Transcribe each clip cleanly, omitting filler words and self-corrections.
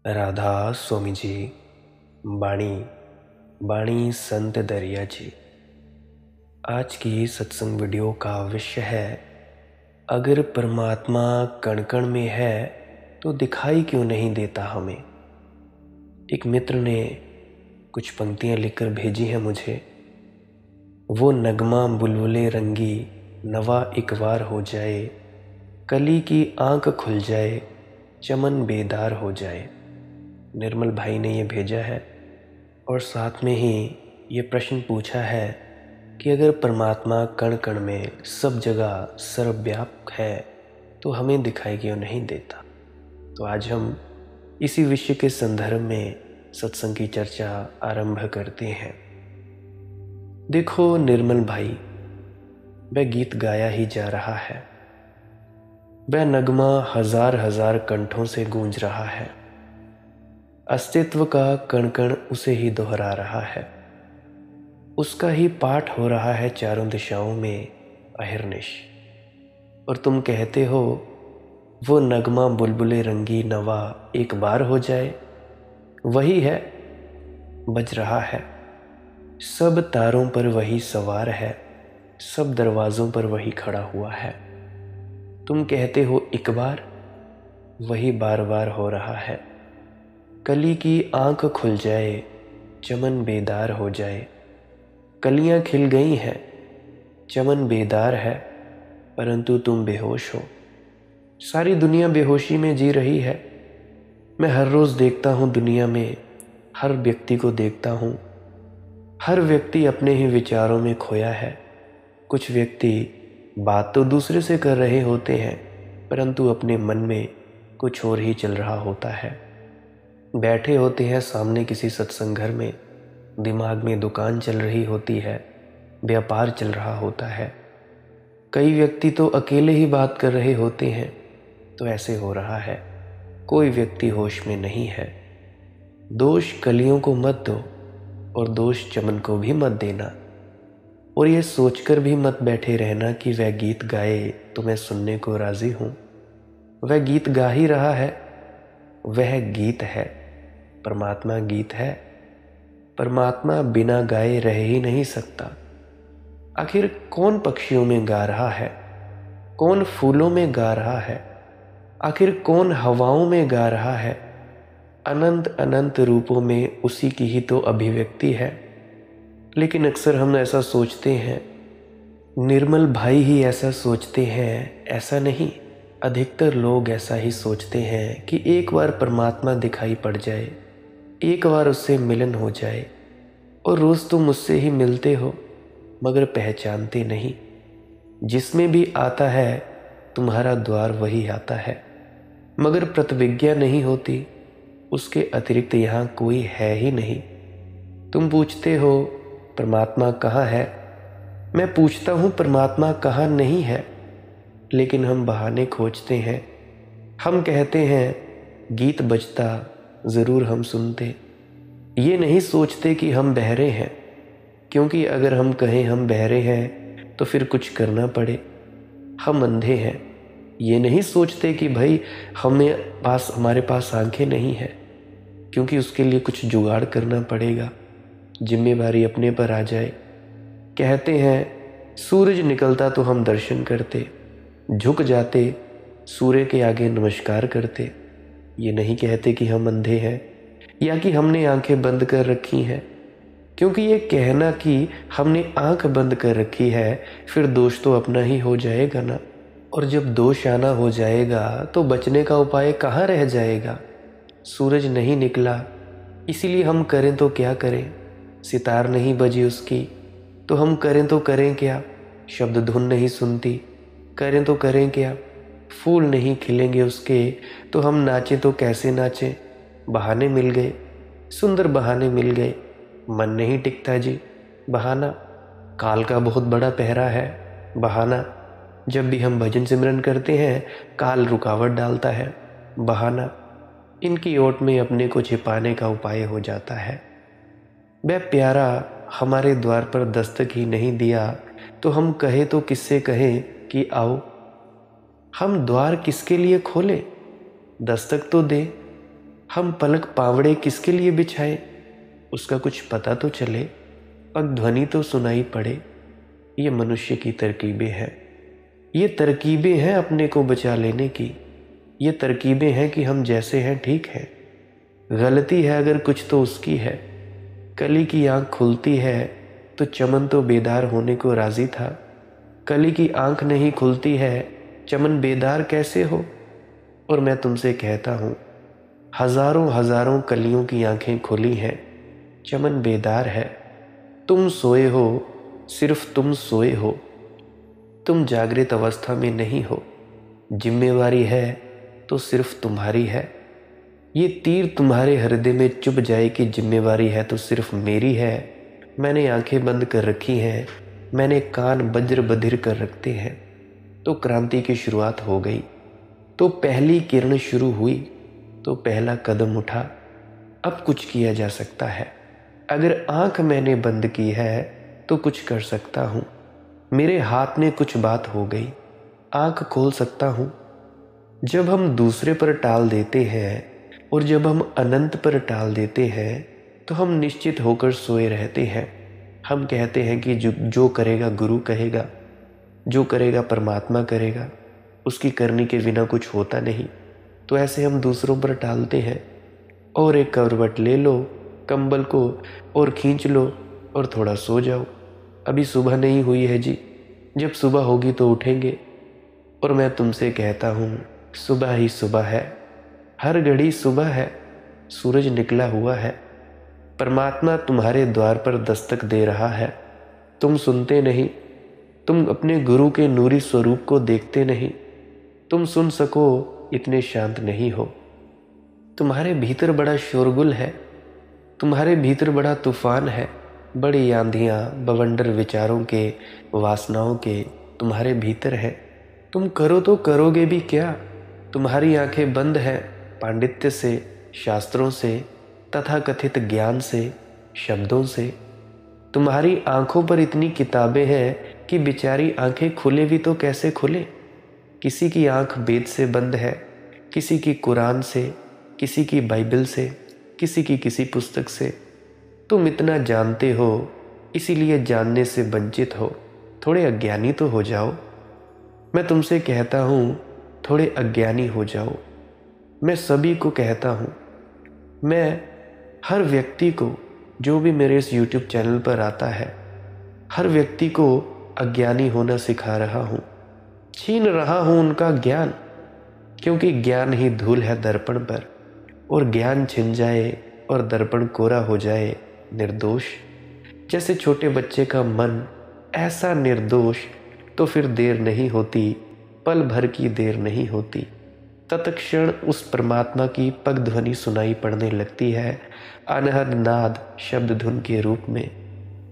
राधा स्वामी जी बाणी बाणी संत दरिया जी। आज की सत्संग वीडियो का विषय है, अगर परमात्मा कण कण में है तो दिखाई क्यों नहीं देता हमें। एक मित्र ने कुछ पंक्तियां लिखकर भेजी हैं मुझे। वो नगमा बुलबुले रंगी नवा एक बार हो जाए, कली की आंख खुल जाए, चमन बेदार हो जाए। निर्मल भाई ने ये भेजा है और साथ में ही ये प्रश्न पूछा है कि अगर परमात्मा कण कण में सब जगह सर्वव्यापक है तो हमें दिखाई क्यों नहीं देता। तो आज हम इसी विषय के संदर्भ में सत्संग की चर्चा आरंभ करते हैं। देखो निर्मल भाई, वह गीत गाया ही जा रहा है, वह नगमा हजार हजार कंठों से गूंज रहा है, अस्तित्व का कण कण उसे ही दोहरा रहा है, उसका ही पाठ हो रहा है चारों दिशाओं में अहिर्निश। और तुम कहते हो वो नगमा बुलबुले रंगी नवा एक बार हो जाए। वही है, बज रहा है, सब तारों पर वही सवार है, सब दरवाज़ों पर वही खड़ा हुआ है। तुम कहते हो एक बार, वही बार बार हो रहा है, कली की आंख खुल जाए, चमन बेदार हो जाए। कलियां खिल गई हैं, चमन बेदार है, परंतु तुम बेहोश हो। सारी दुनिया बेहोशी में जी रही है। मैं हर रोज़ देखता हूँ दुनिया में, हर व्यक्ति को देखता हूँ, हर व्यक्ति अपने ही विचारों में खोया है। कुछ व्यक्ति बात तो दूसरे से कर रहे होते हैं, परंतु अपने मन में कुछ और ही चल रहा होता है। बैठे होते हैं सामने किसी सत्संग घर में, दिमाग में दुकान चल रही होती है, व्यापार चल रहा होता है। कई व्यक्ति तो अकेले ही बात कर रहे होते हैं। तो ऐसे हो रहा है, कोई व्यक्ति होश में नहीं है। दोष कलियों को मत दो और दोष चमन को भी मत देना। और ये सोचकर भी मत बैठे रहना कि वह गीत गाए तो मैं सुनने को राजी हूँ। वह गीत गा ही रहा है, वह गीत है, परमात्मा गीत है। परमात्मा बिना गाए रह ही नहीं सकता। आखिर कौन पक्षियों में गा रहा है, कौन फूलों में गा रहा है, आखिर कौन हवाओं में गा रहा है। अनंत अनंत रूपों में उसी की ही तो अभिव्यक्ति है। लेकिन अक्सर हम ऐसा सोचते हैं, निर्मल भाई ही ऐसा सोचते हैं, ऐसा नहीं, अधिकतर लोग ऐसा ही सोचते हैं कि एक बार परमात्मा दिखाई पड़ जाए, एक बार उससे मिलन हो जाए। और रोज़ तुम उससे ही मिलते हो मगर पहचानते नहीं। जिसमें भी आता है तुम्हारा द्वार वही आता है, मगर प्रतिविज्ञा नहीं होती, उसके अतिरिक्त यहाँ कोई है ही नहीं। तुम पूछते हो परमात्मा कहाँ है, मैं पूछता हूँ परमात्मा कहाँ नहीं है। लेकिन हम बहाने खोजते हैं। हम कहते हैं गीत बजता ज़रूर हम सुनते, ये नहीं सोचते कि हम बहरे हैं। क्योंकि अगर हम कहें हम बहरे हैं तो फिर कुछ करना पड़े। हम अंधे हैं, ये नहीं सोचते कि भाई हमारे पास आंखें नहीं है, क्योंकि उसके लिए कुछ जुगाड़ करना पड़ेगा, जिम्मेवारी अपने पर आ जाए। कहते हैं सूरज निकलता तो हम दर्शन करते, झुक जाते, सूर्य के आगे नमस्कार करते। ये नहीं कहते कि हम अंधे हैं या कि हमने आंखें बंद कर रखी हैं। क्योंकि ये कहना कि हमने आंख बंद कर रखी है, फिर दोष तो अपना ही हो जाएगा ना। और जब दोष आना हो जाएगा तो बचने का उपाय कहाँ रह जाएगा। सूरज नहीं निकला, इसीलिए हम करें तो क्या करें। सितार नहीं बजी उसकी तो हम करें तो करें क्या। शब्द धुन नहीं सुनती, करें तो करें क्या। फूल नहीं खिलेंगे उसके तो हम नाचें तो कैसे नाचें। बहाने मिल गए, सुंदर बहाने मिल गए। मन नहीं टिकता जी, बहाना। काल का बहुत बड़ा पहरा है, बहाना। जब भी हम भजन सिमरन करते हैं काल रुकावट डालता है, बहाना। इनकी ओट में अपने को छिपाने का उपाय हो जाता है। वह प्यारा हमारे द्वार पर दस्तक ही नहीं दिया तो हम कहे तो किससे कहें कि आओ। हम द्वार किसके लिए खोलें, दस्तक तो दे। हम पलक पावड़े किसके लिए बिछाए, उसका कुछ पता तो चले, पग ध्वनि तो सुनाई पड़े। ये मनुष्य की तरकीबें हैं, ये तरकीबें हैं अपने को बचा लेने की। ये तरकीबें हैं कि हम जैसे हैं ठीक है। गलती है अगर कुछ तो उसकी है। कली की आंख खुलती है तो चमन तो बेदार होने को राजी था। कली की आंख नहीं खुलती है, चमन बेदार कैसे हो। और मैं तुमसे कहता हूँ, हजारों हजारों कलियों की आंखें खुली हैं, चमन बेदार है। तुम सोए हो, सिर्फ तुम सोए हो, तुम जागृत अवस्था में नहीं हो। जिम्मेवारी है तो सिर्फ तुम्हारी है। ये तीर तुम्हारे हृदय में चुभ जाए कि जिम्मेवारी है तो सिर्फ मेरी है। मैंने आंखें बंद कर रखी हैं, मैंने कान बज्र बधिर कर रखते हैं। तो क्रांति की शुरुआत हो गई, तो पहली किरण शुरू हुई, तो पहला कदम उठा। अब कुछ किया जा सकता है। अगर आंख मैंने बंद की है तो कुछ कर सकता हूँ। मेरे हाथ में कुछ बात हो गई, आंख खोल सकता हूँ। जब हम दूसरे पर टाल देते हैं और जब हम अनंत पर टाल देते हैं तो हम निश्चित होकर सोए रहते हैं। हम कहते हैं कि जो करेगा गुरु कहेगा, जो करेगा परमात्मा करेगा, उसकी करनी के बिना कुछ होता नहीं। तो ऐसे हम दूसरों पर टालते हैं। और एक करवट ले लो कंबल को और खींच लो और थोड़ा सो जाओ। अभी सुबह नहीं हुई है जी, जब सुबह होगी तो उठेंगे। और मैं तुमसे कहता हूँ, सुबह ही सुबह है, हर घड़ी सुबह है, सूरज निकला हुआ है। परमात्मा तुम्हारे द्वार पर दस्तक दे रहा है। तुम सुनते नहीं, तुम अपने गुरु के नूरी स्वरूप को देखते नहीं। तुम सुन सको इतने शांत नहीं हो। तुम्हारे भीतर बड़ा शोरगुल है, तुम्हारे भीतर बड़ा तूफान है। बड़ी आंधियाँ बवंडर विचारों के, वासनाओं के तुम्हारे भीतर है। तुम करो तो करोगे भी क्या। तुम्हारी आंखें बंद हैं पांडित्य से, शास्त्रों से, तथाकथित ज्ञान से, शब्दों से। तुम्हारी आंखों पर इतनी किताबें हैं कि बेचारी आंखें खुले भी तो कैसे खुले। किसी की आंख वेद से बंद है, किसी की कुरान से, किसी की बाइबल से, किसी की किसी पुस्तक से। तुम इतना जानते हो, इसीलिए जानने से वंचित हो। थोड़े अज्ञानी तो हो जाओ। मैं तुमसे कहता हूँ, थोड़े अज्ञानी हो जाओ। मैं सभी को कहता हूँ, मैं हर व्यक्ति को, जो भी मेरे इस YouTube चैनल पर आता है, हर व्यक्ति को अज्ञानी होना सिखा रहा हूँ, छीन रहा हूँ उनका ज्ञान। क्योंकि ज्ञान ही धूल है दर्पण पर, और ज्ञान छिन जाए और दर्पण कोरा हो जाए निर्दोष। जैसे छोटे बच्चे का मन ऐसा निर्दोष, तो फिर देर नहीं होती, पल भर की देर नहीं होती। तत्क्षण उस परमात्मा की पग ध्वनि सुनाई पड़ने लगती है, अनहद नाद शब्द धुन के रूप में।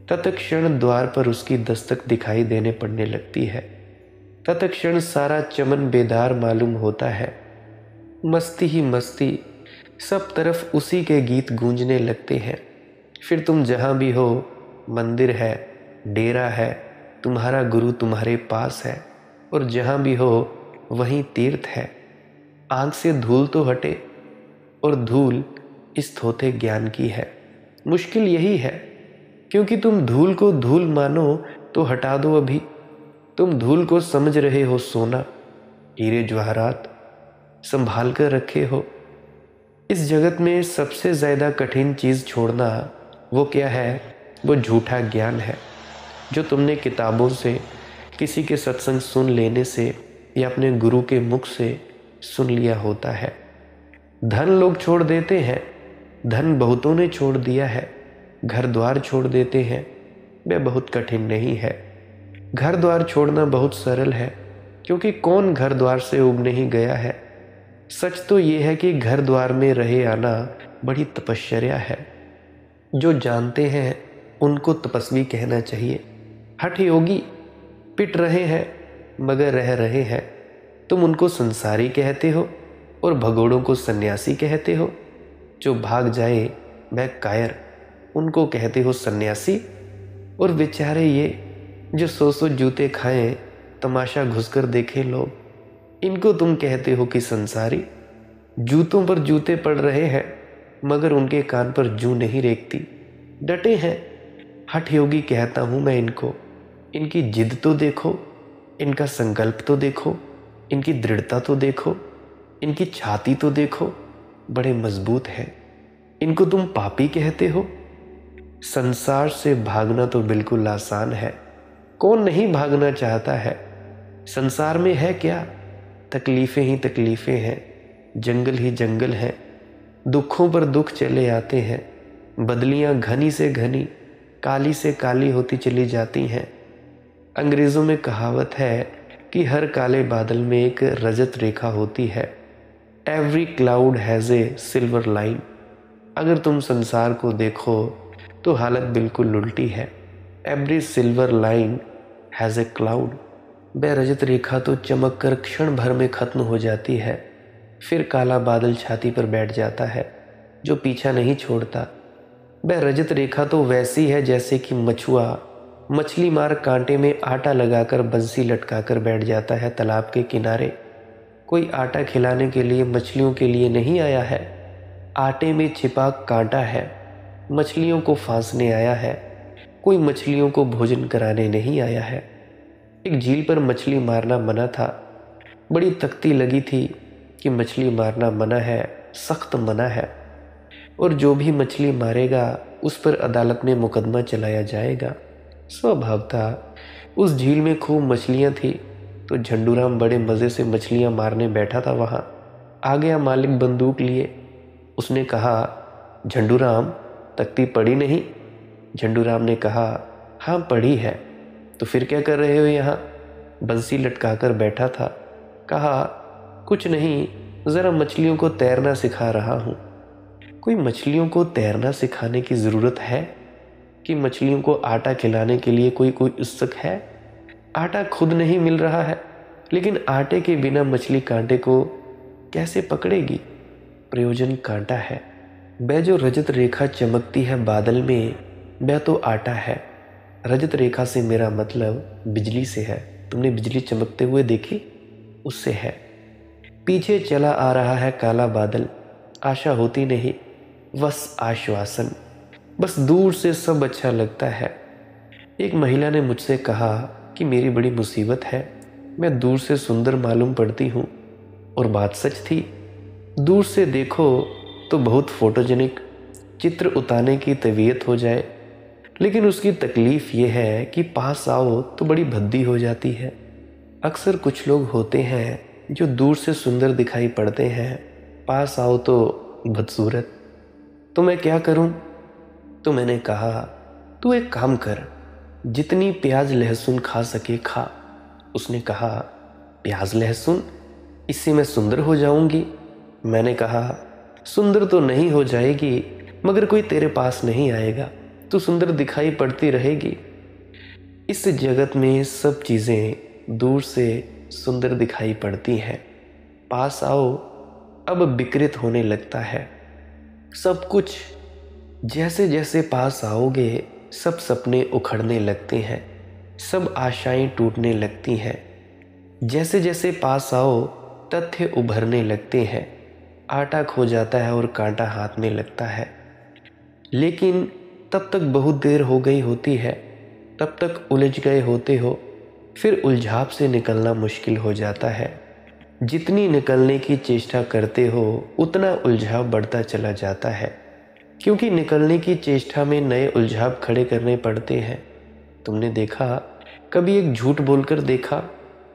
तत्क्षण द्वार पर उसकी दस्तक दिखाई देने पड़ने लगती है। तत्क्षण सारा चमन बेदार मालूम होता है। मस्ती ही मस्ती, सब तरफ उसी के गीत गूंजने लगते हैं। फिर तुम जहाँ भी हो, मंदिर है, डेरा है, तुम्हारा गुरु तुम्हारे पास है। और जहाँ भी हो वहीं तीर्थ है। आँख से धूल तो हटे, और धूल इस थोथे ज्ञान की है। मुश्किल यही है, क्योंकि तुम धूल को धूल मानो तो हटा दो अभी। तुम धूल को समझ रहे हो सोना, हीरे जवाहरात संभाल कर रखे हो। इस जगत में सबसे ज़्यादा कठिन चीज़ छोड़ना वो क्या है? वो झूठा ज्ञान है, जो तुमने किताबों से, किसी के सत्संग सुन लेने से या अपने गुरु के मुख से सुन लिया होता है। धन लोग छोड़ देते हैं, धन बहुतों ने छोड़ दिया है। घर द्वार छोड़ देते हैं, वह बहुत कठिन नहीं है। घर द्वार छोड़ना बहुत सरल है, क्योंकि कौन घर द्वार से उब नहीं गया है। सच तो ये है कि घर द्वार में रहे आना बड़ी तपश्चर्या है। जो जानते हैं उनको तपस्वी कहना चाहिए। हठ योगी पिट रहे हैं मगर रह रहे हैं, तुम उनको संसारी कहते हो और भगोड़ों को सन्यासी कहते हो। जो भाग जाए वह कायर, उनको कहते हो सन्यासी। और बेचारे ये जो 100 जूते खाएं, तमाशा घुसकर देखें लोग, इनको तुम कहते हो कि संसारी। जूतों पर जूते पड़ रहे हैं मगर उनके कान पर जूं नहीं रेंगती। डटे हैं, हठ योगी कहता हूं मैं इनको। इनकी जिद तो देखो, इनका संकल्प तो देखो, इनकी दृढ़ता तो देखो, इनकी छाती तो देखो, बड़े मजबूत हैं। इनको तुम पापी कहते हो। संसार से भागना तो बिल्कुल आसान है, कौन नहीं भागना चाहता है। संसार में है क्या, तकलीफें ही तकलीफें हैं, जंगल ही जंगल है। दुखों पर दुख चले आते हैं, बदलियां घनी से घनी, काली से काली होती चली जाती हैं। अंग्रेज़ों में कहावत है कि हर काले बादल में एक रजत रेखा होती है। Every cloud has a silver line. अगर तुम संसार को देखो तो हालत बिल्कुल उल्टी है। Every silver line has a cloud. वह रजत रेखा तो चमक कर क्षण भर में खत्म हो जाती है, फिर काला बादल छाती पर बैठ जाता है जो पीछा नहीं छोड़ता। वह रजत रेखा तो वैसी है जैसे कि मछुआ मछली मार कांटे में आटा लगाकर बंसी लटकाकर बैठ जाता है तालाब के किनारे। कोई आटा खिलाने के लिए मछलियों के लिए नहीं आया है, आटे में छिपा कांटा है, मछलियों को फांसने आया है। कोई मछलियों को भोजन कराने नहीं आया है। एक झील पर मछली मारना मना था। बड़ी तख्ती लगी थी कि मछली मारना मना है, सख्त मना है, और जो भी मछली मारेगा उस पर अदालत में मुकदमा चलाया जाएगा। स्वभाव था उस झील में खूब मछलियाँ थी तो झंडूराम बड़े मज़े से मछलियाँ मारने बैठा था। वहाँ आ गया मालिक बंदूक लिए। उसने कहा, झंडूराम तख्ती पड़ी नहीं? झंडूराम ने कहा, हाँ पड़ी है। तो फिर क्या कर रहे हो यहाँ? बंसी लटकाकर बैठा था। कहा, कुछ नहीं, ज़रा मछलियों को तैरना सिखा रहा हूँ। कोई मछलियों को तैरना सिखाने की ज़रूरत है कि मछलियों को आटा खिलाने के लिए कोई उत्सुक है? आटा खुद नहीं मिल रहा है, लेकिन आटे के बिना मछली कांटे को कैसे पकड़ेगी? प्रयोजन कांटा है। वह जो रजत रेखा चमकती है बादल में, वह तो आटा है। रजत रेखा से मेरा मतलब बिजली से है। तुमने बिजली चमकते हुए देखी? उससे है। पीछे चला आ रहा है काला बादल, आशा होती नहीं, बस आश्वासन। बस दूर से सब अच्छा लगता है। एक महिला ने मुझसे कहा कि मेरी बड़ी मुसीबत है, मैं दूर से सुंदर मालूम पड़ती हूँ। और बात सच थी। दूर से देखो तो बहुत फोटोजेनिक, चित्र उतारने की तबीयत हो जाए, लेकिन उसकी तकलीफ़ ये है कि पास आओ तो बड़ी भद्दी हो जाती है। अक्सर कुछ लोग होते हैं जो दूर से सुंदर दिखाई पड़ते हैं, पास आओ तो बदसूरत। तो मैं क्या करूं? तो मैंने कहा, तू एक काम कर, जितनी प्याज लहसुन खा सके खा। उसने कहा, प्याज लहसुन, इससे मैं सुंदर हो जाऊंगी? मैंने कहा, सुंदर तो नहीं हो जाएगी, मगर कोई तेरे पास नहीं आएगा, तू सुंदर दिखाई पड़ती रहेगी। इस जगत में सब चीज़ें दूर से सुंदर दिखाई पड़ती हैं, पास आओ अब विकृत होने लगता है सब कुछ। जैसे जैसे पास आओगे सब सपने उखड़ने लगते हैं, सब आशाएं टूटने लगती हैं। जैसे जैसे पास आओ तथ्य उभरने लगते हैं, आटा खो जाता है और कांटा हाथ में लगता है। लेकिन तब तक बहुत देर हो गई होती है, तब तक उलझ गए होते हो, फिर उलझाव से निकलना मुश्किल हो जाता है। जितनी निकलने की चेष्टा करते हो उतना उलझाव बढ़ता चला जाता है, क्योंकि निकलने की चेष्टा में नए उलझाव खड़े करने पड़ते हैं। तुमने देखा, कभी एक झूठ बोलकर देखा?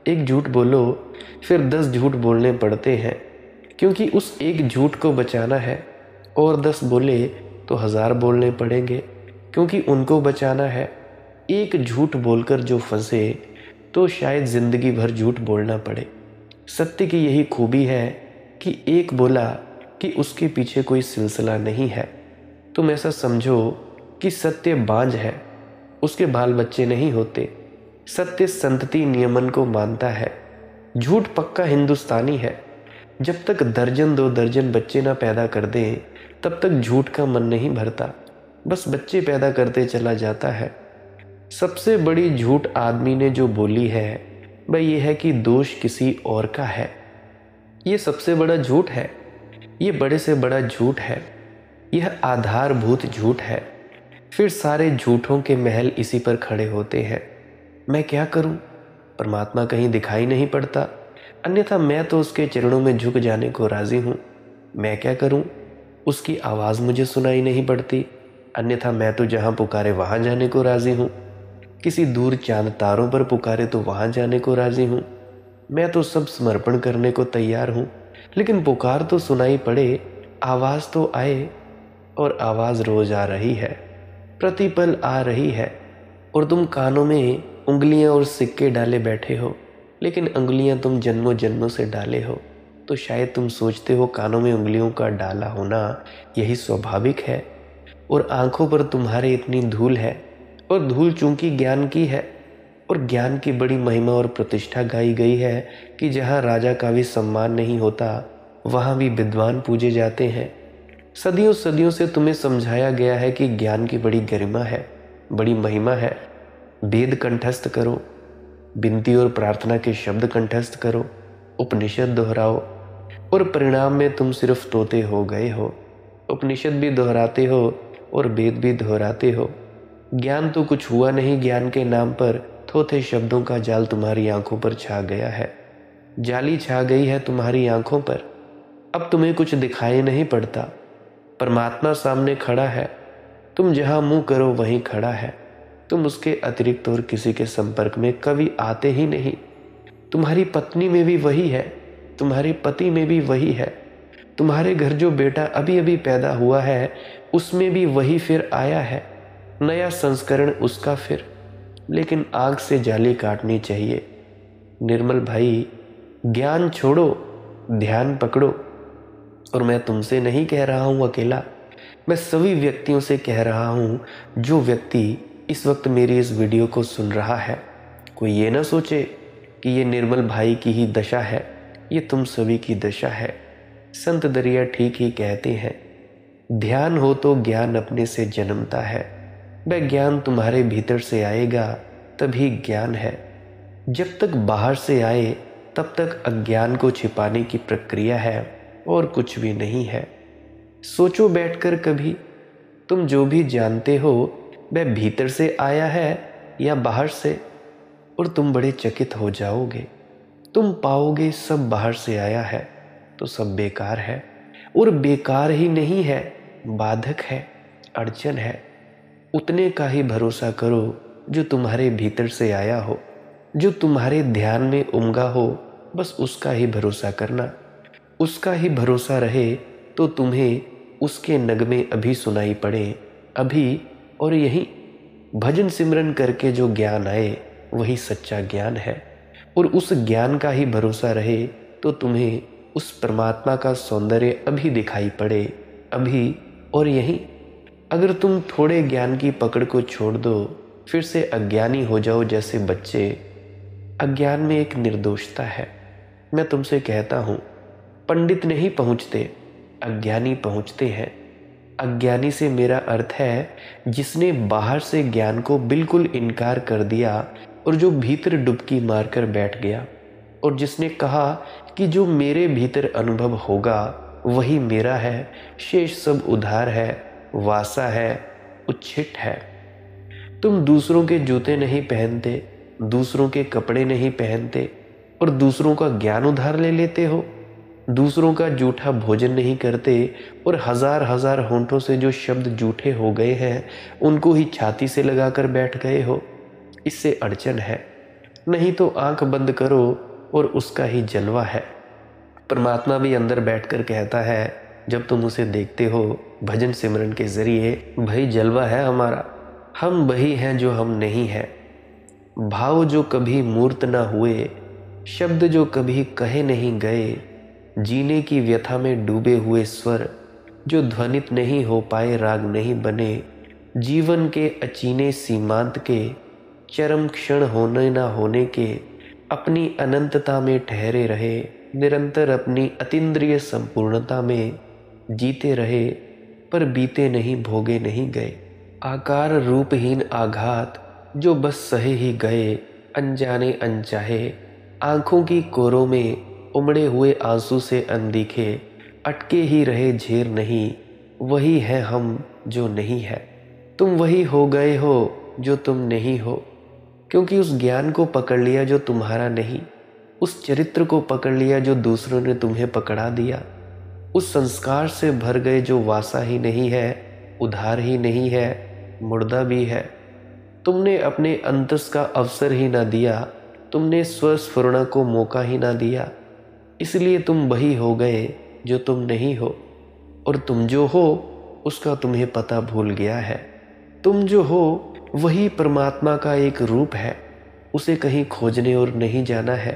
एक झूठ बोलो फिर 10 झूठ बोलने पड़ते हैं, क्योंकि उस एक झूठ को बचाना है। और 10 बोले तो 1000 बोलने पड़ेंगे, क्योंकि उनको बचाना है। एक झूठ बोलकर जो फंसे तो शायद ज़िंदगी भर झूठ बोलना पड़े। सत्य की यही खूबी है कि एक बोला कि उसके पीछे कोई सिलसिला नहीं है। तुम ऐसा समझो कि सत्य बांझ है, उसके बाल बच्चे नहीं होते। सत्य संतति नियमन को मानता है। झूठ पक्का हिंदुस्तानी है। जब तक दर्जन 2 दर्जन बच्चे ना पैदा कर दें तब तक झूठ का मन नहीं भरता, बस बच्चे पैदा करते चला जाता है। सबसे बड़ी झूठ आदमी ने जो बोली है वह यह है कि दोष किसी और का है। ये सबसे बड़ा झूठ है। ये बड़े से बड़ा झूठ है, यह आधारभूत झूठ है। फिर सारे झूठों के महल इसी पर खड़े होते हैं। मैं क्या करूं? परमात्मा कहीं दिखाई नहीं पड़ता, अन्यथा मैं तो उसके चरणों में झुक जाने को राजी हूं। मैं क्या करूं? उसकी आवाज़ मुझे सुनाई नहीं पड़ती, अन्यथा मैं तो जहां पुकारे वहां जाने को राजी हूं। किसी दूर चांद तारों पर पुकारे तो वहां जाने को राजी हूं। मैं तो सब समर्पण करने को तैयार हूं, लेकिन पुकार तो सुनाई पड़े, आवाज़ तो आए। और आवाज़ रोज आ रही है, प्रतिपल आ रही है, और तुम कानों में उंगलियां और सिक्के डाले बैठे हो, लेकिन उंगलियां तुम जन्मों जन्मों से डाले हो। तो शायद तुम सोचते हो कानों में उंगलियों का डाला होना यही स्वाभाविक है, और आंखों पर तुम्हारे इतनी धूल है, और धूल चूंकि ज्ञान की है, और ज्ञान की बड़ी महिमा और प्रतिष्ठा गाई गई है कि जहाँ राजा का भी सम्मान नहीं होता वहाँ भी विद्वान पूजे जाते हैं। सदियों सदियों से तुम्हें समझाया गया है कि ज्ञान की बड़ी गरिमा है, बड़ी महिमा है। वेद कंठस्थ करो, विनती और प्रार्थना के शब्द कंठस्थ करो, उपनिषद दोहराओ, और परिणाम में तुम सिर्फ तोते हो गए हो। उपनिषद भी दोहराते हो और वेद भी दोहराते हो। ज्ञान तो कुछ हुआ नहीं, ज्ञान के नाम पर थोथे शब्दों का जाल तुम्हारी आंखों पर छा गया है। जाली छा गई है तुम्हारी आंखों पर। अब तुम्हें कुछ दिखाई नहीं पड़ता। परमात्मा सामने खड़ा है, तुम जहां मुंह करो वहीं खड़ा है। तुम उसके अतिरिक्त और किसी के संपर्क में कभी आते ही नहीं। तुम्हारी पत्नी में भी वही है, तुम्हारे पति में भी वही है, तुम्हारे घर जो बेटा अभी अभी पैदा हुआ है उसमें भी वही फिर आया है, नया संस्करण उसका फिर। लेकिन आग से जाली काटनी चाहिए। निर्मल भाई, ज्ञान छोड़ो, ध्यान पकड़ो। और मैं तुमसे नहीं कह रहा हूं अकेला, मैं सभी व्यक्तियों से कह रहा हूं जो व्यक्ति इस वक्त मेरी इस वीडियो को सुन रहा है। कोई ये ना सोचे कि ये निर्मल भाई की ही दशा है, ये तुम सभी की दशा है। संत दरिया ठीक ही कहते हैं, ध्यान हो तो ज्ञान अपने से जन्मता है। वह ज्ञान तुम्हारे भीतर से आएगा तभी ज्ञान है। जब तक बाहर से आए तब तक अज्ञान को छिपाने की प्रक्रिया है और कुछ भी नहीं है। सोचो बैठकर कभी, तुम जो भी जानते हो वह भीतर से आया है या बाहर से, और तुम बड़े चकित हो जाओगे। तुम पाओगे सब बाहर से आया है तो सब बेकार है, और बेकार ही नहीं है, बाधक है, अड़चन है। उतने का ही भरोसा करो जो तुम्हारे भीतर से आया हो, जो तुम्हारे ध्यान में उमगा हो, बस उसका ही भरोसा करना। उसका ही भरोसा रहे तो तुम्हें उसके नगमे अभी सुनाई पड़े, अभी और यहीं। भजन सिमरन करके जो ज्ञान आए वही सच्चा ज्ञान है, और उस ज्ञान का ही भरोसा रहे तो तुम्हें उस परमात्मा का सौंदर्य अभी दिखाई पड़े, अभी और यहीं। अगर तुम थोड़े ज्ञान की पकड़ को छोड़ दो, फिर से अज्ञानी हो जाओ जैसे बच्चे। अज्ञान में एक निर्दोषता है। मैं तुमसे कहता हूँ, पंडित नहीं पहुँचते, अज्ञानी पहुँचते हैं। अज्ञानी से मेरा अर्थ है जिसने बाहर से ज्ञान को बिल्कुल इनकार कर दिया और जो भीतर डुबकी मारकर बैठ गया, और जिसने कहा कि जो मेरे भीतर अनुभव होगा वही मेरा है, शेष सब उधार है, वासा है, उच्छिट है। तुम दूसरों के जूते नहीं पहनते, दूसरों के कपड़े नहीं पहनते, और दूसरों का ज्ञान उधार ले लेते हो। दूसरों का जूठा भोजन नहीं करते, और हजार हजार होंठों से जो शब्द जूठे हो गए हैं उनको ही छाती से लगाकर बैठ गए हो। इससे अड़चन है। नहीं तो आंख बंद करो और उसका ही जलवा है। परमात्मा भी अंदर बैठकर कहता है, जब तुम उसे देखते हो भजन सिमरन के जरिए, भाई जलवा है हमारा, हम वही हैं जो हम नहीं हैं। भाव जो कभी मूर्त ना हुए, शब्द जो कभी कहे नहीं गए, जीने की व्यथा में डूबे हुए स्वर जो ध्वनित नहीं हो पाए, राग नहीं बने, जीवन के अचीने सीमांत के, चरम क्षण होने ना होने के, अपनी अनंतता में ठहरे रहे, निरंतर अपनी अतीन्द्रिय संपूर्णता में जीते रहे, पर बीते नहीं, भोगे नहीं गए। आकार रूपहीन आघात जो बस सहे ही गए, अनजाने अनचाहे, आंखों की कोरों में उमड़े हुए आंसू से अनदिखे, अटके ही रहे झेर नहीं, वही है हम जो नहीं है। तुम वही हो गए हो जो तुम नहीं हो, क्योंकि उस ज्ञान को पकड़ लिया जो तुम्हारा नहीं, उस चरित्र को पकड़ लिया जो दूसरों ने तुम्हें पकड़ा दिया, उस संस्कार से भर गए जो वासा ही नहीं है, उधार ही नहीं है, मुर्दा भी है। तुमने अपने अंतस का अवसर ही ना दिया, तुमने स्वस्फुरणा को मौका ही ना दिया, इसलिए तुम वही हो गए जो तुम नहीं हो, और तुम जो हो उसका तुम्हें पता भूल गया है। तुम जो हो वही परमात्मा का एक रूप है, उसे कहीं खोजने और नहीं जाना है,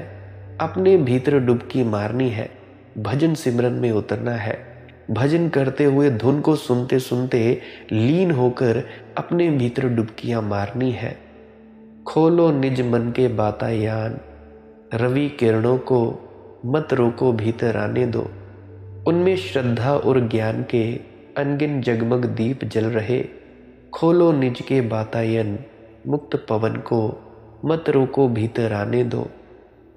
अपने भीतर डुबकी मारनी है, भजन सिमरन में उतरना है, भजन करते हुए धुन को सुनते सुनते लीन होकर अपने भीतर डुबकियां मारनी है। खोलो निज मन के बातायान, रवि किरणों को मत रोको भीतर आने दो, उनमें श्रद्धा और ज्ञान के अनगिन जगमग दीप जल रहे। खोलो निज के बातायन, मुक्त पवन को मत रोको भीतर आने दो,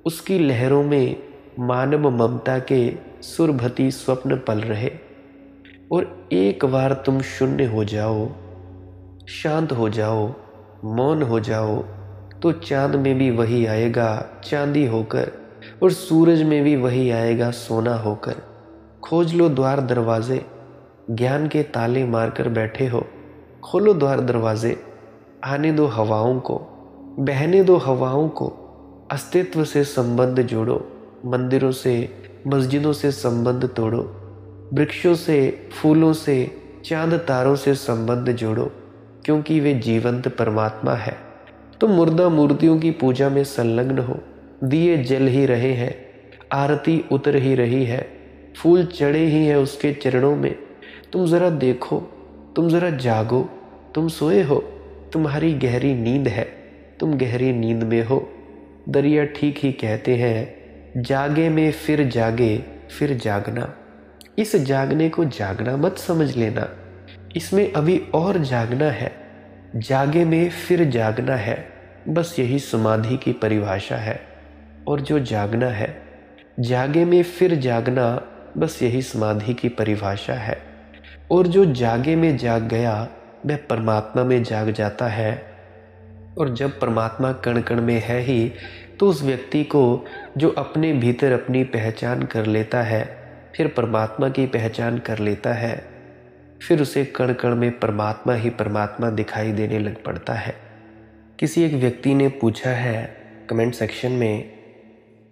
उसकी लहरों में मानव ममता के सुरभती स्वप्न पल रहे। और एक बार तुम शून्य हो जाओ, शांत हो जाओ, मौन हो जाओ, तो चांद में भी वही आएगा चांदी होकर, और सूरज में भी वही आएगा सोना होकर। खोज लो द्वार दरवाजे, ज्ञान के ताले मारकर बैठे हो, खोलो द्वार दरवाजे, आने दो हवाओं को, बहने दो हवाओं को, अस्तित्व से संबंध जोड़ो, मंदिरों से मस्जिदों से संबंध तोड़ो, वृक्षों से फूलों से चांद तारों से संबंध जोड़ो, क्योंकि वे जीवंत परमात्मा है। तुम मुर्दा मूर्तियों की पूजा में संलग्न हो, दिए जल ही रहे हैं, आरती उतर ही रही है, फूल चढ़े ही हैं उसके चरणों में। तुम जरा देखो, तुम जरा जागो, तुम सोए हो, तुम्हारी गहरी नींद है, तुम गहरी नींद में हो। दरिया ठीक ही कहते हैं, जागे में फिर जागे फिर जागना। इस जागने को जागना मत समझ लेना, इसमें अभी और जागना है। जागे में फिर जागना है, बस यही समाधि की परिभाषा है। और जो जागना है, जागे में फिर जागना, बस यही समाधि की परिभाषा है। और जो जागे में जाग गया वह परमात्मा में जाग जाता है। और जब परमात्मा कण कण में है ही, तो उस व्यक्ति को जो अपने भीतर अपनी पहचान कर लेता है, फिर परमात्मा की पहचान कर लेता है, फिर उसे कण कण में परमात्मा ही परमात्मा दिखाई देने लग पड़ता है। किसी एक व्यक्ति ने पूछा है कमेंट सेक्शन में,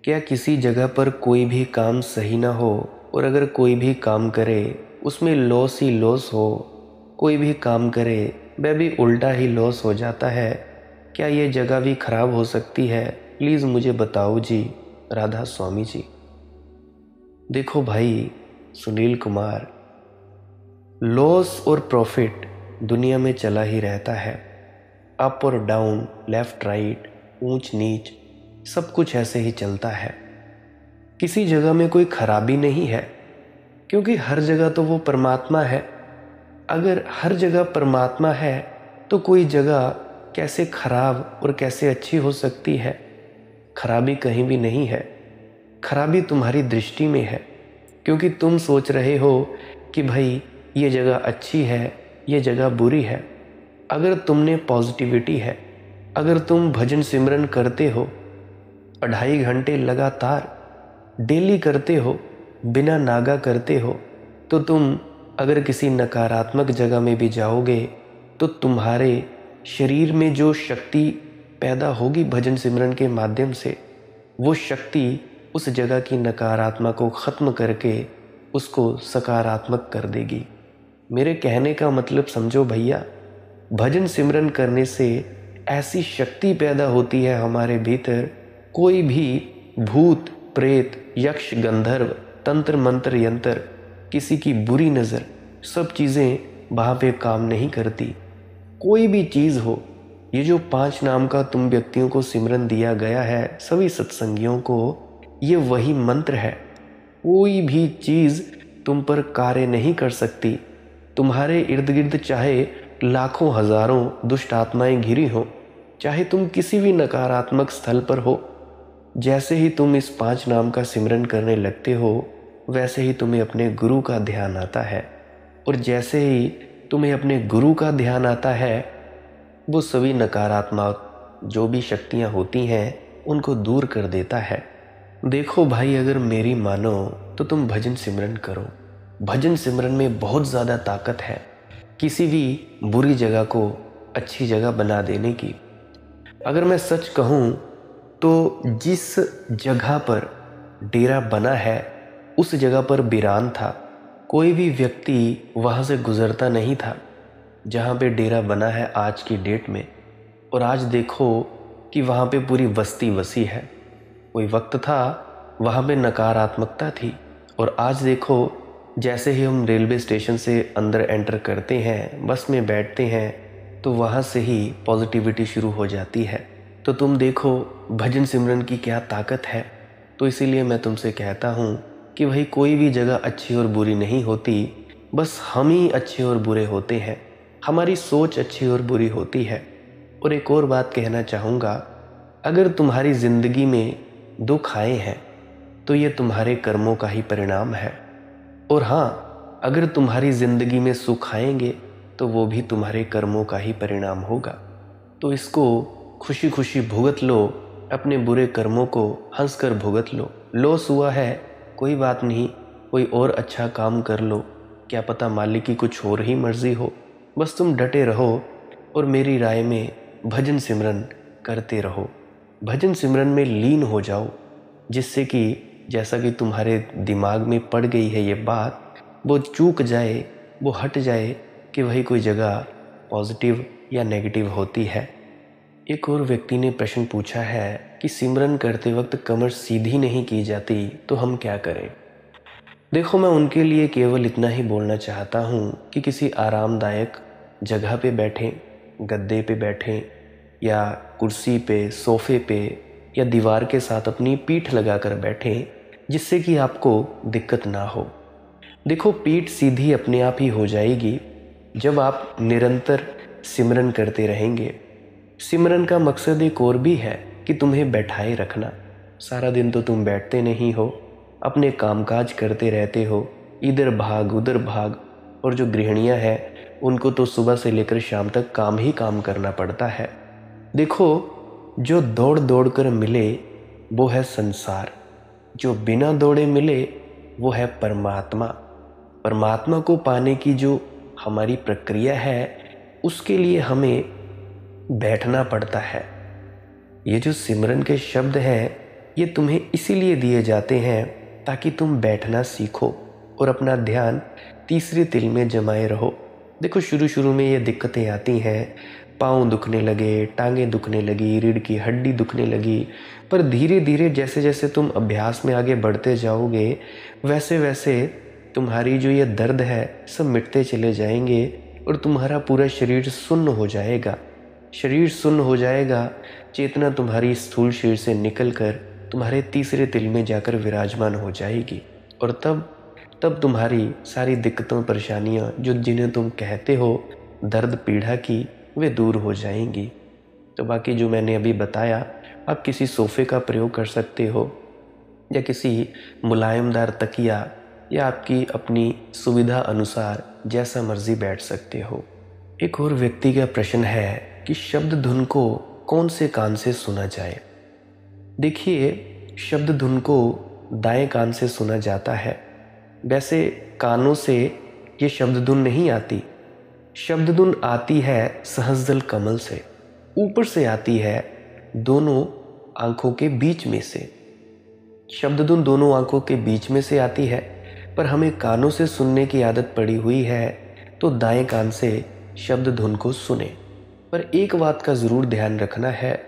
क्या किसी जगह पर कोई भी काम सही ना हो, और अगर कोई भी काम करे उसमें लॉस ही लॉस हो, कोई भी काम करे वह भी उल्टा ही लॉस हो जाता है, क्या ये जगह भी खराब हो सकती है? प्लीज़ मुझे बताओ जी। राधा स्वामी जी। देखो भाई सुनील कुमार, लॉस और प्रॉफिट दुनिया में चला ही रहता है। अप और डाउन, लेफ्ट राइट, ऊंच नीच, सब कुछ ऐसे ही चलता है। किसी जगह में कोई खराबी नहीं है, क्योंकि हर जगह तो वो परमात्मा है। अगर हर जगह परमात्मा है तो कोई जगह कैसे खराब और कैसे अच्छी हो सकती है? खराबी कहीं भी नहीं है, खराबी तुम्हारी दृष्टि में है, क्योंकि तुम सोच रहे हो कि भाई ये जगह अच्छी है, ये जगह बुरी है। अगर तुमने पॉजिटिविटी है, अगर तुम भजन सिमरन करते हो, 2.5 घंटे लगातार डेली करते हो, बिना नागा करते हो, तो तुम अगर किसी नकारात्मक जगह में भी जाओगे तो तुम्हारे शरीर में जो शक्ति पैदा होगी भजन सिमरन के माध्यम से, वो शक्ति उस जगह की नकारात्मक को ख़त्म करके उसको सकारात्मक कर देगी। मेरे कहने का मतलब समझो भैया, भजन सिमरन करने से ऐसी शक्ति पैदा होती है हमारे भीतर, कोई भी भूत प्रेत यक्ष गंधर्व तंत्र मंत्र यंत्र, किसी की बुरी नज़र, सब चीज़ें वहाँ पे काम नहीं करती। कोई भी चीज़ हो, ये जो 5 नाम का तुम व्यक्तियों को सिमरन दिया गया है, सभी सत्संगियों को, ये वही मंत्र है। कोई भी चीज़ तुम पर कार्य नहीं कर सकती। तुम्हारे इर्द गिर्द चाहे लाखों हजारों दुष्ट आत्माएं घिरी हो, चाहे तुम किसी भी नकारात्मक स्थल पर हो, जैसे ही तुम इस 5 नाम का सिमरन करने लगते हो, वैसे ही तुम्हें अपने गुरु का ध्यान आता है, और जैसे ही तुम्हें अपने गुरु का ध्यान आता है, वो सभी नकारात्मक जो भी शक्तियाँ होती हैं उनको दूर कर देता है। देखो भाई, अगर मेरी मानो तो तुम भजन सिमरन करो। भजन सिमरन में बहुत ज़्यादा ताकत है, किसी भी बुरी जगह को अच्छी जगह बना देने की। अगर मैं सच कहूँ तो जिस जगह पर डेरा बना है उस जगह पर वीरान था, कोई भी व्यक्ति वहाँ से गुज़रता नहीं था जहाँ पे डेरा बना है आज की डेट में। और आज देखो कि वहाँ पे पूरी बस्ती बसी है। कोई वक्त था वहाँ पे नकारात्मकता थी, और आज देखो जैसे ही हम रेलवे स्टेशन से अंदर एंटर करते हैं, बस में बैठते हैं, तो वहाँ से ही पॉजिटिविटी शुरू हो जाती है। तो तुम देखो भजन सिमरन की क्या ताकत है। तो इसीलिए मैं तुमसे कहता हूँ कि भाई कोई भी जगह अच्छी और बुरी नहीं होती, बस हम ही अच्छे और बुरे होते हैं, हमारी सोच अच्छी और बुरी होती है। और एक और बात कहना चाहूँगा, अगर तुम्हारी ज़िंदगी में दुख आए हैं तो ये तुम्हारे कर्मों का ही परिणाम है। और हाँ, अगर तुम्हारी ज़िंदगी में सुख आएंगे तो वो भी तुम्हारे कर्मों का ही परिणाम होगा। तो इसको खुशी खुशी भुगत लो, अपने बुरे कर्मों को हंसकर भुगत लो। लॉस हुआ है, कोई बात नहीं, कोई और अच्छा काम कर लो, क्या पता मालिक की कुछ और ही मर्जी हो। बस तुम डटे रहो और मेरी राय में भजन सिमरन करते रहो, भजन सिमरन में लीन हो जाओ, जिससे कि जैसा कि तुम्हारे दिमाग में पड़ गई है ये बात, वो चूक जाए, वो हट जाए कि वही कोई जगह पॉजिटिव या नेगेटिव होती है। एक और व्यक्ति ने प्रश्न पूछा है कि सिमरन करते वक्त कमर सीधी नहीं की जाती तो हम क्या करें। देखो, मैं उनके लिए केवल इतना ही बोलना चाहता हूँ कि किसी आरामदायक जगह पे बैठें, गद्दे पे बैठें, या कुर्सी पे, सोफ़े पे, या दीवार के साथ अपनी पीठ लगाकर बैठें, जिससे कि आपको दिक्कत ना हो। देखो, पीठ सीधी अपने आप ही हो जाएगी जब आप निरंतर सिमरन करते रहेंगे। सिमरन का मकसद एक और भी है कि तुम्हें बैठाए रखना। सारा दिन तो तुम बैठते नहीं हो, अपने कामकाज करते रहते हो, इधर भाग उधर भाग। और जो गृहिणियां हैं उनको तो सुबह से लेकर शाम तक काम ही काम करना पड़ता है। देखो, जो दौड़ दौड़ कर मिले वो है संसार, जो बिना दौड़े मिले वो है परमात्मा। परमात्मा को पाने की जो हमारी प्रक्रिया है उसके लिए हमें बैठना पड़ता है। ये जो सिमरन के शब्द हैं ये तुम्हें इसीलिए दिए जाते हैं ताकि तुम बैठना सीखो और अपना ध्यान तीसरे तिल में जमाए रहो। देखो, शुरू शुरू में ये दिक्कतें आती हैं, पाँव दुखने लगे, टांगें दुखने लगी, रीढ़ की हड्डी दुखने लगी, पर धीरे धीरे जैसे जैसे तुम अभ्यास में आगे बढ़ते जाओगे वैसे वैसे तुम्हारी जो ये दर्द है सब मिटते चले जाएंगे और तुम्हारा पूरा शरीर सुन्न हो जाएगा। शरीर सुन्न हो जाएगा, चेतना तुम्हारी स्थूल शरीर से निकलकर तुम्हारे तीसरे तिल में जाकर विराजमान हो जाएगी। और तब तुम्हारी सारी दिक्कतों परेशानियां जो जिन्हें तुम कहते हो दर्द पीड़ा की, वे दूर हो जाएंगी। तो बाकी जो मैंने अभी बताया, आप किसी सोफ़े का प्रयोग कर सकते हो या किसी मुलायमदार तकिया, या आपकी अपनी सुविधा अनुसार जैसा मर्जी बैठ सकते हो। एक और व्यक्ति का प्रश्न है कि शब्द धुन को कौन से कान से सुना जाए। देखिए, शब्द धुन को दाएं कान से सुना जाता है। वैसे कानों से ये शब्द धुन नहीं आती, शब्द धुन आती है सहस्रदल कमल से, ऊपर से आती है दोनों आंखों के बीच में से। शब्द धुन दोनों आंखों के बीच में से आती है, पर हमें कानों से सुनने की आदत पड़ी हुई है तो दाएं कान से शब्द धुन को सुने। पर एक बात का ज़रूर ध्यान रखना है,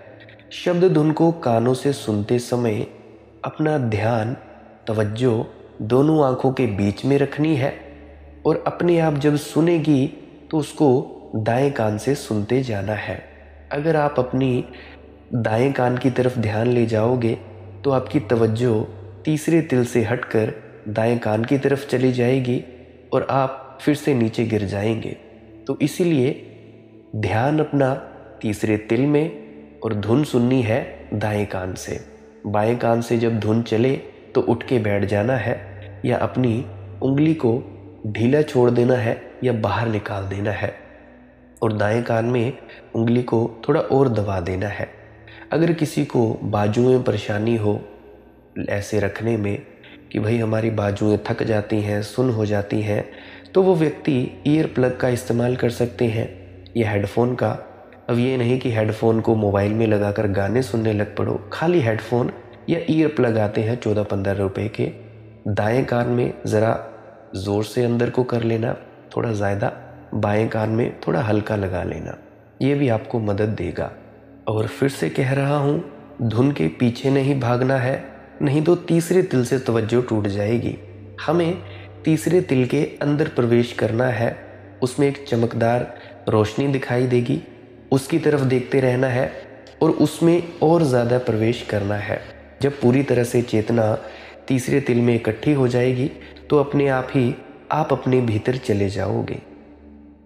शब्द धुन को कानों से सुनते समय अपना ध्यान, तवज्जो दोनों आंखों के बीच में रखनी है, और अपने आप जब सुनेगी तो उसको दाएं कान से सुनते जाना है। अगर आप अपनी दाएं कान की तरफ ध्यान ले जाओगे तो आपकी तवज्जो तीसरे तिल से हटकर दाएं कान की तरफ चली जाएगी और आप फिर से नीचे गिर जाएंगे। तो इसीलिए ध्यान अपना तीसरे तिल में, और धुन सुननी है दाएं कान से। बाएं कान से जब धुन चले तो उठ के बैठ जाना है, या अपनी उंगली को ढीला छोड़ देना है या बाहर निकाल देना है, और दाएं कान में उंगली को थोड़ा और दबा देना है। अगर किसी को बाजुओं में परेशानी हो ऐसे रखने में कि भाई हमारी बाजुएं थक जाती हैं, सुन्न हो जाती हैं, तो वो व्यक्ति ईयर प्लग का इस्तेमाल कर सकते हैं या हेडफोन का। अब ये नहीं कि हेडफोन को मोबाइल में लगाकर गाने सुनने लग पड़ो, खाली हेडफोन या ईयर प्लग आते हैं 14-15 रुपए के। दाएं कान में ज़रा ज़ोर से अंदर को कर लेना, थोड़ा ज़्यादा, बाएं कान में थोड़ा हल्का लगा लेना, ये भी आपको मदद देगा। और फिर से कह रहा हूँ, धुन के पीछे नहीं भागना है, नहीं तो तीसरे तिल से तवज्जो टूट जाएगी। हमें तीसरे तिल के अंदर प्रवेश करना है, उसमें एक चमकदार रोशनी दिखाई देगी, उसकी तरफ देखते रहना है और उसमें और ज़्यादा प्रवेश करना है। जब पूरी तरह से चेतना तीसरे तिल में इकट्ठी हो जाएगी तो अपने आप ही आप अपने भीतर चले जाओगे।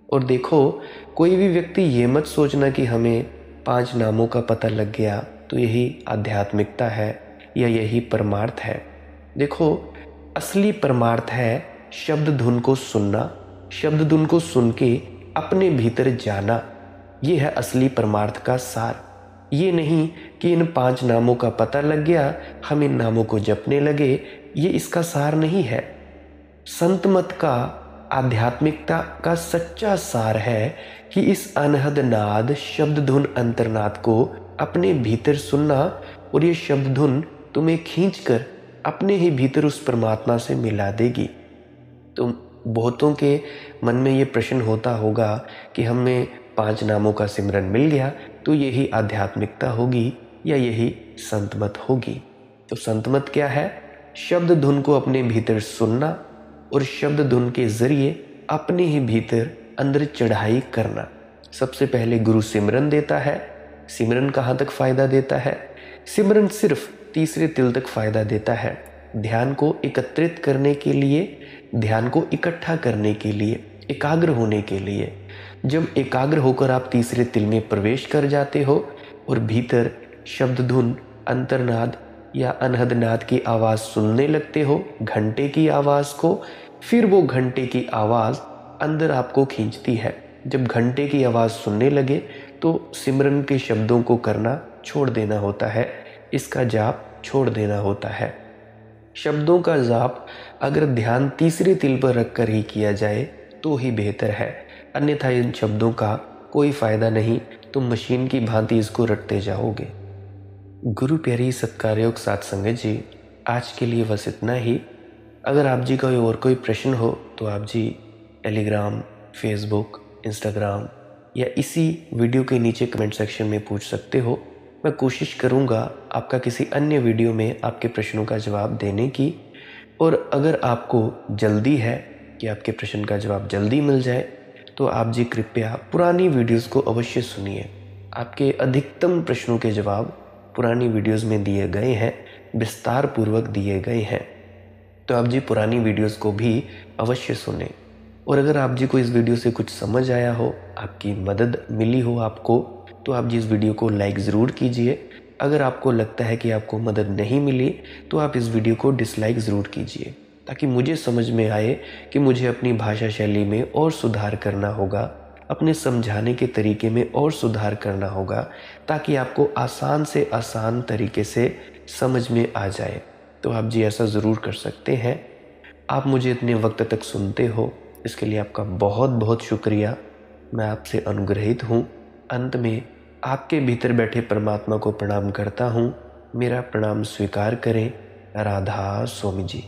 और देखो, कोई भी व्यक्ति ये मत सोचना कि हमें 5 नामों का पता लग गया तो यही आध्यात्मिकता है या यही परमार्थ है। देखो, असली परमार्थ है शब्द धुन को सुनना, शब्द धुन को सुन के अपने भीतर जाना। ये है असली परमार्थ का सार। ये नहीं कि इन 5 नामों का पता लग गया, हम इन नामों को जपने लगे, ये इसका सार नहीं है। संत मत का, आध्यात्मिकता का सच्चा सार है कि इस अनहद नाद शब्द धुन अंतर्नाद को अपने भीतर सुनना, और ये शब्द धुन तुम्हें खींचकर अपने ही भीतर उस परमात्मा से मिला देगी। तो बहुतों के मन में ये प्रश्न होता होगा कि हमें 5 नामों का सिमरन मिल गया तो यही आध्यात्मिकता होगी या यही संतमत होगी। तो संतमत क्या है? शब्द धुन को अपने भीतर सुनना और शब्द धुन के जरिए अपने ही भीतर अंदर चढ़ाई करना। सबसे पहले गुरु सिमरन देता है। सिमरन कहाँ तक फायदा देता है? सिमरन सिर्फ तीसरे तिल तक फायदा देता है। ध्यान को एकत्रित करने के लिए, ध्यान को इकट्ठा करने के लिए, एकाग्र होने के लिए। जब एकाग्र होकर आप तीसरे तिल में प्रवेश कर जाते हो और भीतर शब्द धुन, अंतर्नाद या अनहद नाद की आवाज़ सुनने लगते हो, घंटे की आवाज़ को, फिर वो घंटे की आवाज़ अंदर आपको खींचती है। जब घंटे की आवाज़ सुनने लगे तो सिमरन के शब्दों को करना छोड़ देना होता है, इसका जाप छोड़ देना होता है। शब्दों का जाप अगर ध्यान तीसरे तिल पर रख कर ही किया जाए तो ही बेहतर है, अन्यथा इन शब्दों का कोई फ़ायदा नहीं, तुम मशीन की भांति इसको रटते जाओगे। गुरु प्यारी सत्कारयोग साथ संगत जी, आज के लिए बस इतना ही। अगर आप जी का और कोई प्रश्न हो तो आप जी टेलीग्राम, फेसबुक, इंस्टाग्राम या इसी वीडियो के नीचे कमेंट सेक्शन में पूछ सकते हो। मैं कोशिश करूँगा आपका किसी अन्य वीडियो में आपके प्रश्नों का जवाब देने की। और अगर आपको जल्दी है कि आपके प्रश्न का जवाब जल्दी मिल जाए तो आप जी कृपया पुरानी वीडियोस को अवश्य सुनिए। आपके अधिकतम प्रश्नों के जवाब पुरानी वीडियोस में दिए गए हैं, विस्तार पूर्वक दिए गए हैं, तो आप जी पुरानी वीडियोस को भी अवश्य सुने। और अगर आप जी को इस वीडियो से कुछ समझ आया हो, आपकी मदद मिली हो आपको, तो आप जी इस वीडियो को लाइक ज़रूर कीजिए। अगर आपको लगता है कि आपको मदद नहीं मिली तो आप इस वीडियो को डिसलाइक ज़रूर कीजिए, ताकि मुझे समझ में आए कि मुझे अपनी भाषा शैली में और सुधार करना होगा, अपने समझाने के तरीके में और सुधार करना होगा, ताकि आपको आसान से आसान तरीके से समझ में आ जाए। तो आप जी ऐसा ज़रूर कर सकते हैं। आप मुझे इतने वक्त तक सुनते हो, इसके लिए आपका बहुत बहुत शुक्रिया। मैं आपसे अनुग्रहित हूँ। अंत में आपके भीतर बैठे परमात्मा को प्रणाम करता हूँ। मेरा प्रणाम स्वीकार करें। राधा स्वामी जी।